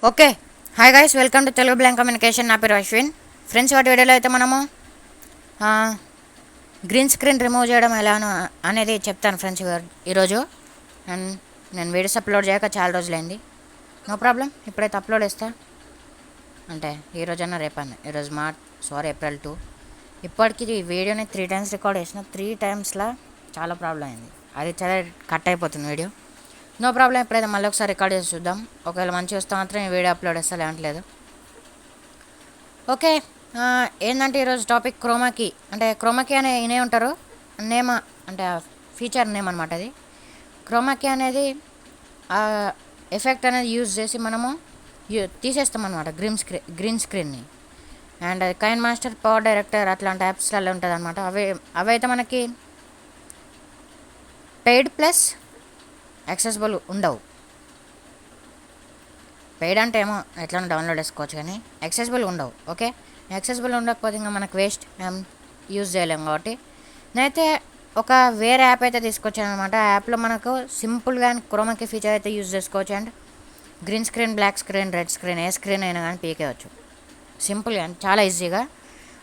Okay. Hi guys, welcome to Telugu blank communication. నా పేరు Ashwin. Friends, వాటి వీడియోలో అయితే మనము గ్రీన్ స్క్రీన్ రిమూవ్ చేయడం ఎలానో అనేది చెప్తాను ఫ్రెండ్స్ ఈరోజు. అండ్ నేను వీడియోస్ అప్లోడ్ చేయక చాలా రోజులైంది. నో ప్రాబ్లం, ఇప్పుడైతే అప్లోడ్ చేస్తా. అంటే ఈరోజన్నా రేపన్నా. ఈరోజు ఏప్రిల్ 2. ఇప్పటికీ ఈ వీడియోని 3 times రికార్డ్ చేసిన. 3 timesలో చాలా ప్రాబ్లం అయింది. అది చాలా కట్ అయిపోతుంది వీడియో. నో ప్రాబ్లం, ఎప్పుడైతే మళ్ళీ ఒకసారి రికార్డ్ చేసి చూద్దాం. ఒకవేళ మంచిగా వస్తే మాత్రం ఈ వీడియో అప్లోడ్ చేస్తా, లేదంటలేదు. ఓకే. ఏంటంటే ఈరోజు టాపిక్ క్రోమాకి. అంటే క్రోమాకి అనే వినే ఉంటారు. నేమ్ అంటే ఫీచర్ నేమ్ అనమాట. అది క్రోమాకి అనేది ఎఫెక్ట్ అనేది యూజ్ చేసి మనము తీసేస్తాం అనమాట గ్రీన్ స్క్రీన్ని. And KineMaster, PowerDirector అట్లాంటి యాప్స్లలో ఉంటుంది అనమాట. అవైతే మనకి పెయిడ్ ప్లస్ యాక్సెసిబుల్ ఉండవు. పెయిడ్ అంటే ఏమో ఎట్లా డౌన్లోడ్ చేసుకోవచ్చు, కానీ యాక్సెసిబుల్ ఉండవు. ఓకే, యాక్సెసిబుల్ ఉండకపోతే ఇంకా మనకు వేస్ట్, యూజ్ చేయలేము. కాబట్టి నేనైతే ఒక వేరే యాప్ అయితే తీసుకొచ్చాను అనమాట. ఆ యాప్లో మనకు సింపుల్గా క్రోమాకి ఫీచర్ అయితే యూజ్ చేసుకోవచ్చు. And green screen, black screen, red screen, ఏ స్క్రీన్ అయినా కానీ పీకేయచ్చు సింపుల్గా, చాలా ఈజీగా.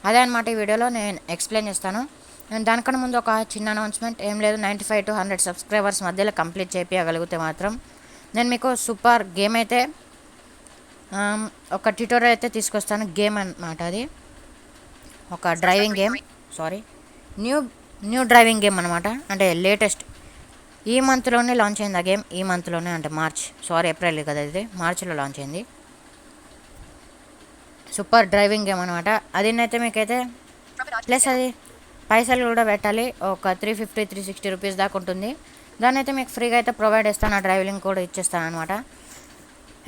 అదే అనమాట ఈ వీడియోలో నేను ఎక్స్ప్లెయిన్ చేస్తాను. అండ్ దానికన్నా ముందు ఒక చిన్న అనౌన్స్మెంట్. ఏం లేదు, 95 to 100 సబ్స్క్రైబర్స్ మధ్యలో కంప్లీట్ చేయించగలిగితే మాత్రం నేను మీకు సూపర్ గేమ్ అయితే, ఒక ట్యూటోరియల్ అయితే తీసుకొస్తాను. గేమ్ అన్నమాట అది. ఒక driving game, new driving game అనమాట. అంటే లేటెస్ట్ ఈ మంత్లోనే లాంచ్ అయింది ఆ గేమ్. ఈ మంత్లోనే అంటే ఏప్రిల్ కదా, ఇది మార్చిలో లాంచ్ అయింది. సూపర్ డ్రైవింగ్ గేమ్ అనమాట. అదినైతే మీకైతే ప్లస్ అది పైసలు కూడా పెట్టాలి. ఒక 350 360 రూపీస్ దాకా ఉంటుంది. దాన్ని అయితే మీకు ఫ్రీగా అయితే ప్రొవైడ్ చేస్తాను. ఆ డ్రైవింగ్ కూడా ఇచ్చేస్తాను అనమాట.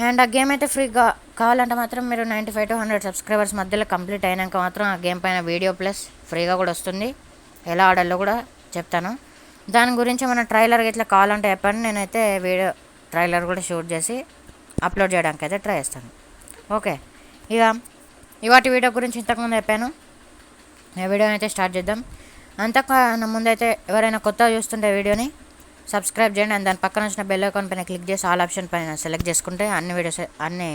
అండ్ ఆ గేమ్ అయితే ఫ్రీగా కావాలంటే మాత్రం మీరు 95 to 100 సబ్స్క్రైబర్స్ మధ్యలో కంప్లీట్ అయినాక మాత్రం ఆ గేమ్ పైన వీడియో ప్లస్ ఫ్రీగా కూడా వస్తుంది. ఎలా ఆడాలో కూడా చెప్తాను. దాని గురించి మన ట్రైలర్ ఇట్లా కావాలంటే చెప్పండి, నేనైతే వీడియో ట్రైలర్ కూడా షూట్ చేసి అప్లోడ్ చేయడానికి అయితే ట్రై చేస్తాను. ఓకే, ఇక ఇవాటి వీడియో గురించి ఇంతకుముందు చెప్పాను. ఈ వీడియోని అయితే స్టార్ట్ చేద్దాం. అంతకన్నా ముందైతే ఎవరైనా కొత్తగా చూస్తుంటే వీడియోని సబ్స్క్రైబ్ చేయండి. అండ్ దాని పక్కన వచ్చిన బెల్ ఐకాన్ పైన క్లిక్ చేసి ఆల్ ఆప్షన్ పైన సెలెక్ట్ చేసుకుంటే అన్ని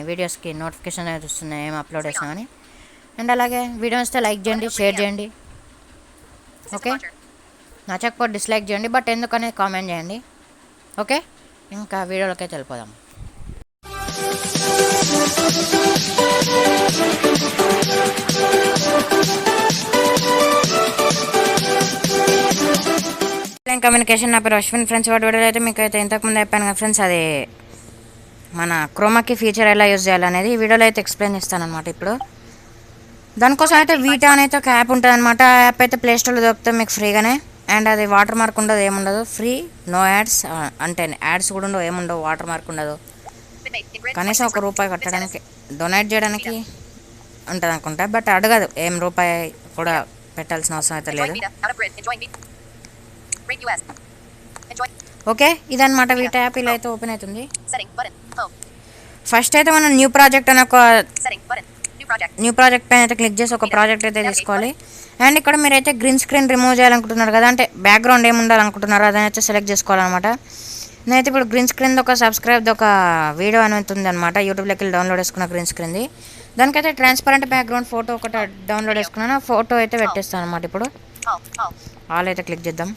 వీడియోస్కి నోటిఫికేషన్ అయితే వస్తున్నాయి, ఏం అప్లోడ్ చేస్తామని. అండ్ అలాగే వీడియో వస్తే లైక్ చేయండి, షేర్ చేయండి. ఓకే, నచ్చకపోతే డిస్లైక్ చేయండి, బట్ ఎందుకనే కామెంట్ చేయండి. ఓకే, ఇంకా వీడియోలోకి అయితే వెళ్ళిపోదాం. కమ్యూనికేషన్. నా పేరు అశ్విన్. ఫ్రెండ్స్, వాటి వీడియోలో అయితే మీకు అయితే ఇంతకుముందు అయిపోయాను కదా ఫ్రెండ్స్, అది మన క్రోమాకి ఫీచర్ ఎలా యూజ్ చేయాలనేది ఈ వీడియోలో అయితే ఎక్స్ప్లెయిన్ చేస్తాను అనమాట. ఇప్పుడు దానికోసం అయితే వీటా అనేది ఒక యాప్ ఉంటుంది అనమాట. ఆ యాప్ అయితే ప్లేస్టోర్లో దొరుకుతుంది మీకు ఫ్రీగానే. అండ్ అది వాటర్ మార్క్ ఉండదు, ఏముండదు, ఫ్రీ, నో యాడ్స్. అంటే యాడ్స్ కూడా ఉండవు, ఏముండవు, వాటర్ మార్క్ ఉండదు. కనీసం ₹1 కట్టడానికి, డొనేట్ చేయడానికి ఉంటుంది అనుకుంటా. బట్ అడగదు, ఏం రూపాయి కూడా పెట్టాల్సిన అవసరం అయితే లేదు. ఓకే, ఇదన్నమాట వీటా యాప్. ఇలా అయితే ఓపెన్ అవుతుంది. ఫస్ట్ అయితే మనం న్యూ ప్రాజెక్ట్ పైన అయితే క్లిక్ చేసి ఒక ప్రాజెక్ట్ అయితే తీసుకోవాలి. అండ్ ఇక్కడ మీరైతే గ్రీన్ స్క్రీన్ రిమూవ్ చేయాలనుకుంటున్నారు కదా, అంటే బ్యాక్గ్రౌండ్ ఏమి ఉండాలనుకుంటున్నారో అదైతే సెలెక్ట్ చేసుకోవాలన్నమాట. నేనైతే ఇప్పుడు గ్రీన్ స్క్రీన్ ఒక సబ్స్క్రైబ్ ఒక వీడియో అనేది ఉంది అనమాట. యూట్యూబ్లోకి వెళ్ళి డౌన్లోడ్ చేసుకున్న గ్రీన్ స్క్రీన్ది. దానికైతే ట్రాన్స్పరెంట్ బ్యాక్గ్రౌండ్ ఫోటో ఒకటి డౌన్లోడ్ చేసుకున్నాను. ఫోటో అయితే పెట్టేస్తాను అనమాట. ఇప్పుడు ఆల్ అయితే క్లిక్ చేద్దాం.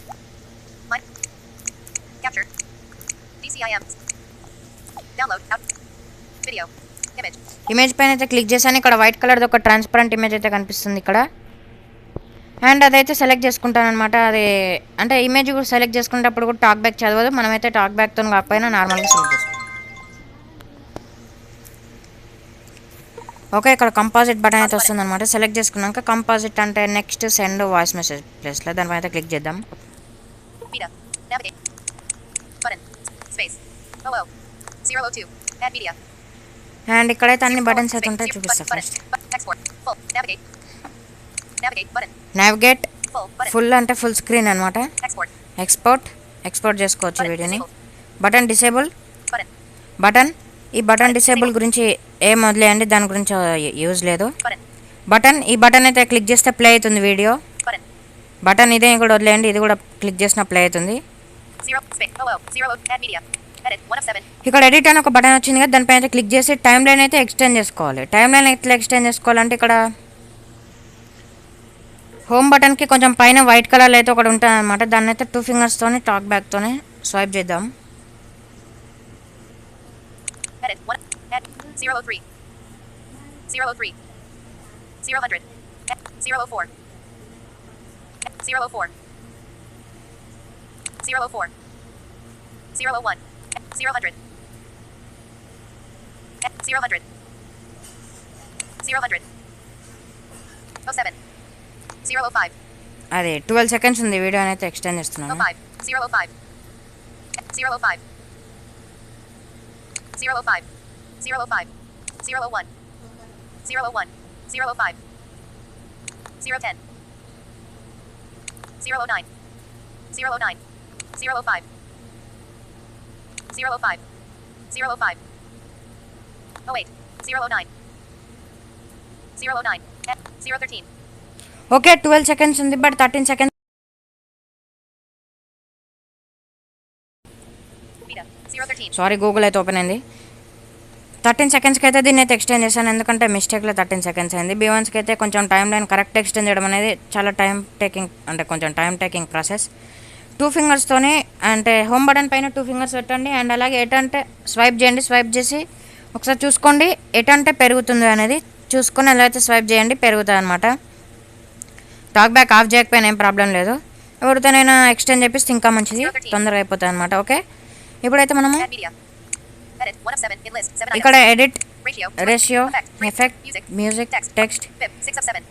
ఇమేజ్ పైన అయితే క్లిక్ చేశాను. ఇక్కడ వైట్ కలర్ది ఒక ట్రాన్స్పరెంట్ ఇమేజ్ అయితే కనిపిస్తుంది ఇక్కడ. అండ్ అదైతే సెలెక్ట్ చేసుకుంటాను అనమాట. అది అంటే ఇమేజ్ కూడా సెలెక్ట్ చేసుకునేటప్పుడు కూడా టాక్ బ్యాక్ చదవదు. మనమైతే టాక్ బ్యాక్తో కాకపోయినా నార్మల్గా సెలెక్ట్ చేసుకుంటాం. ఓకే, ఇక్కడ కంపాజిట్ బటన్ అయితే వస్తుంది అనమాట. సెలెక్ట్ చేసుకున్నాక కంపాజిట్ అంటే నెక్స్ట్ సెండ్ వాయిస్ మెసేజ్ ప్లేస్లో దానిపైన అయితే క్లిక్ చేద్దాం. అండ్ ఇక్కడైతే అన్ని బటన్స్ అయితే ఉంటాయి, చూపిస్తాను. ఫస్ట్ నావిగేట్, ఫుల్ అంటే ఫుల్ స్క్రీన్ అనమాట. ఎక్స్పోర్ట్ చేసుకోవచ్చు వీడియోని. బటన్ డిసేబుల్ బటన్, ఈ బటన్ డిసేబుల్ గురించి ఏం వదిలేయండి, దాని గురించి యూజ్ లేదు. బటన్, ఈ బటన్ అయితే క్లిక్ చేస్తే ప్లే అవుతుంది వీడియో. బటన్ ఇదే కూడా వదిలేయండి, ఇది కూడా క్లిక్ చేసిన ప్లే అవుతుంది. ఇక్కడ ఎడిట్ అని ఒక బటన్ వచ్చింది కదా, దానిపైన అయితే క్లిక్ చేసి టైం లైన్ అయితే ఎక్స్టెండ్ చేసుకోవాలి. టైం లైన్ ఎట్లా ఎక్స్టెండ్ చేసుకోవాలంటే ఇక్కడ హోమ్ బటన్కి కొంచెం పైన వైట్ కలర్లో అయితే ఒకటి ఉంటుంది అనమాట. దాన్ని అయితే 2 ఫింగర్స్తోనే టాక్ బ్యాక్తోనే స్వైప్ చేద్దాం. అది 12 సెకండ్స్ ఉంది. వీడియో అయితే ఎక్స్టెండ్ చేస్తున్నాను. 013. ఓకే 12 సెకండ్స్ ఉంది, బట్ 13 సెకండ్స్. సారీ, గూగుల్ అయితే ఓపెన్ అయింది. 13 సెకండ్స్కి అయితే దీన్ని అయితే ఎక్స్టెండ్ చేశాను, ఎందుకంటే మిస్టేక్లో 13 సెకండ్స్ అయింది. B1స్కి అయితే కొంచెం టైం లైన్ కరెక్ట్ ఎక్స్టెండ్ చేయడం అనేది చాలా కొంచెం టైం టేకింగ్ ప్రాసెస్. 2 ఫింగర్స్తోనే అంటే హోమ్ బటన్ పైన 2 ఫింగర్స్ పెట్టండి. అండ్ అలాగే ఎటంటే స్వైప్ చేయండి. స్వైప్ చేసి ఒకసారి చూసుకోండి ఎటంటే పెరుగుతుంది అనేది చూసుకొని ఎలా అయితే స్వైప్ చేయండి, పెరుగుతుంది అనమాట. టాక్ బ్యాక్ ఆఫ్ చేయకపోయినా ఏం ప్రాబ్లం లేదు. ఎవరితోనైనా ఎక్స్టెండ్ చేపిస్తే ఇంకా మంచిది, తొందరగా అయిపోతుంది అనమాట. ఓకే, ఇప్పుడైతే మనము ఇక్కడ edit, ratio, effect, music, text,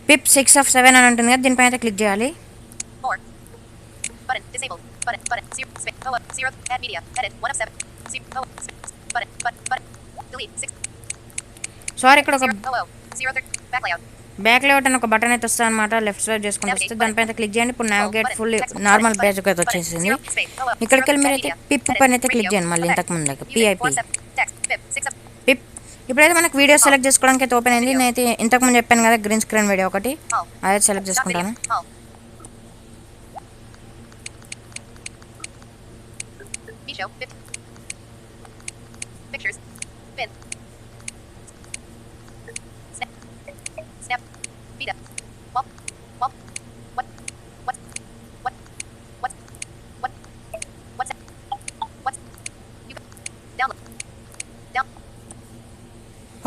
PiP 6 of 7 అని ఉంటుంది కదా, దీనిపైన అయితే క్లిక్ చేయాలి. సారీ, ఇక్కడ ఒక బ్యాక్ లేఅవుట్ అని ఒక బటన్ అయితే వస్తుంది అనమాట. లెఫ్ట్ స్వైప్ చేసుకుని వస్తే దానిపైన క్లిక్ చేయండి. ఇప్పుడు నావిగేట్ ఫుల్ నార్మల్ పేజ్ అయితే వచ్చేసింది. ఇక్కడికి వెళ్ళి మీరు అయితే పిప్ పైన అయితే క్లిక్ చేయండి. మళ్ళీ ఇంతకు ముందు పిఐపి పిప్. ఇప్పుడైతే మనకు వీడియో సెలెక్ట్ చేసుకోవడానికి అయితే ఓపెన్ అయింది. నేనైతే ఇంతకుముందు చెప్పాను కదా గ్రీన్ స్క్రీన్ వీడియో ఒకటి, అదే సెలెక్ట్ చేసుకుంటాను.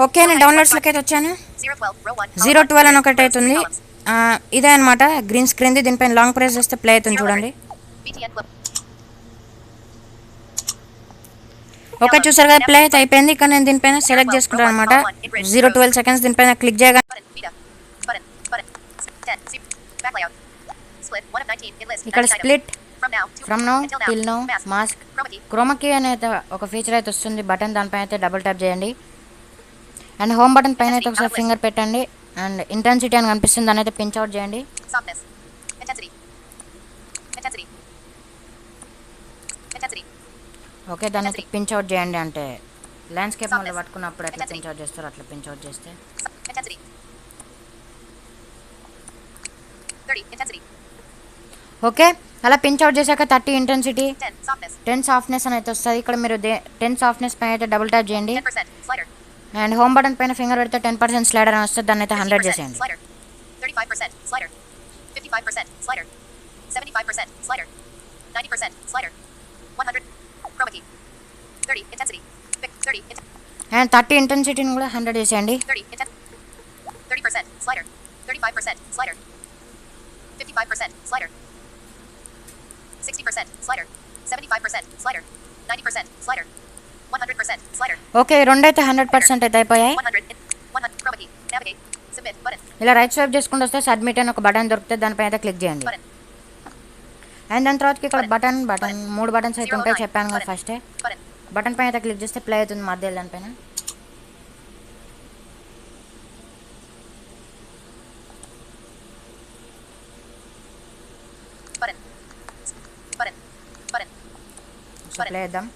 ఓకే, నేను డౌన్లోడ్స్లోకి అయితే వచ్చాను. 012 అని ఒకటి అవుతుంది. ఇదే అనమాట గ్రీన్ స్క్రీన్ది. దీనిపైన లాంగ్ ప్రెస్ చేస్తే ప్లే అవుతుంది చూడండి. ఓకే, చూసారు కదా, ప్లే అయితే అయిపోయింది. ఇక్కడ నేను దీనిపైన సెలెక్ట్ చేసుకుంటాను అనమాట. 012 సెకండ్స్ దీనిపైన క్లిక్ చేయగా ఇక్కడ split, from now till now, mask, chroma key అనే ఒక ఫీచర్ అయితే వస్తుంది బటన్. దానిపైన అయితే డబుల్ ట్యాప్ చేయండి. అండ్ హోమ్ బటన్ పైన అయితే ఒకసారి ఫింగర్ పెట్టండి. అండ్ ఇంటెన్సిటీ అని కనిపిస్తుంది, దాని అయితే పించ్ అవుట్ చేయండి. ఓకే, దాన్ని అయితే పించ్ అవుట్ చేయండి. అంటే ల్యాండ్స్కేప్ మళ్ళీ పట్టుకున్నప్పుడు ఎట్లా పించ్ అవుట్ చేస్తారు అట్లా పించ్ అవుట్ చేస్తే. ఓకే, అలా పించ్ అవుట్ చేశాక 30 ఇంటెన్సిటీ, 10 సాఫ్ట్నెస్ అని అయితే వస్తుంది. ఇక్కడ మీరు 10 సాఫ్ట్నెస్ పైన అయితే డబుల్ ట్యాప్ చేయండి. అండ్ హోమ్ బటన్ పైన ఫింగర్ పెడితే 10% స్లైడర్ అని వస్తుంది, దాన్ని అయితే 100 చేసేయండి. అండ్ 30 ఇంటెన్సిటీని కూడా 100 చేసేయండి. ఓకే, రెండైతే 100% అయితే అయిపోయాయి. ఇలా రైట్ స్వైప్ చేసుకుంటూ వస్తే సబ్మిట్ అని ఒక బటన్ దొరుకుతుంది, దానిపైన అయితే క్లిక్ చేయండి. అండ్ దాని తర్వాత ఇక్కడ బటన్ 3 బటన్స్ అయితే ఉంటాయి చెప్పాను కదా. ఫస్టే బటన్ పైన అయితే క్లిక్ చేస్తే ప్లే అవుతుంది మధ్యలో దానిపైన. ప్లే చేద్దాం.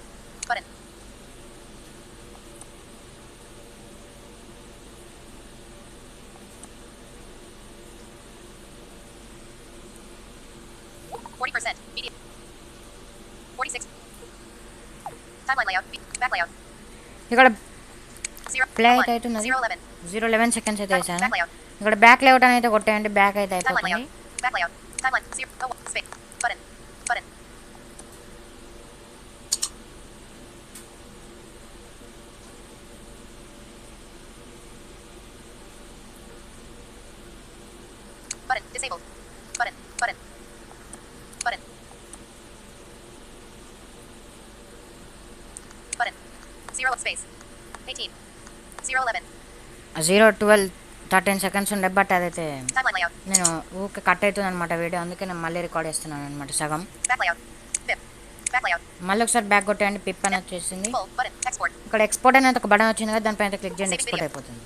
ఇక్కడ ప్లే అయితే అవుతున్నది 0:11 అయితే వేసాను. ఇక్కడ బ్యాక్ లేఅవుట్ అని అయితే కొట్టేయండి, బ్యాక్ అయితే అయిపోతుంది. జీరో 12 13 ఉండే, బట్ అదైతే నేను ఊకే కట్ అవుతుంది అనమాట వీడియో, అందుకే నేను మళ్ళీ రికార్డ్ చేస్తున్నాను అనమాట సగం. మళ్ళీ ఒకసారి బ్యాక్ కొట్టేయండి, పిప్ అని వచ్చేసింది. ఇక్కడ ఎక్స్పోర్ట్ అనేది ఒక బటన్ వచ్చింది కదా, దానిపైన క్లిక్ చేయండి, ఎక్స్పోర్ట్ అయిపోతుంది.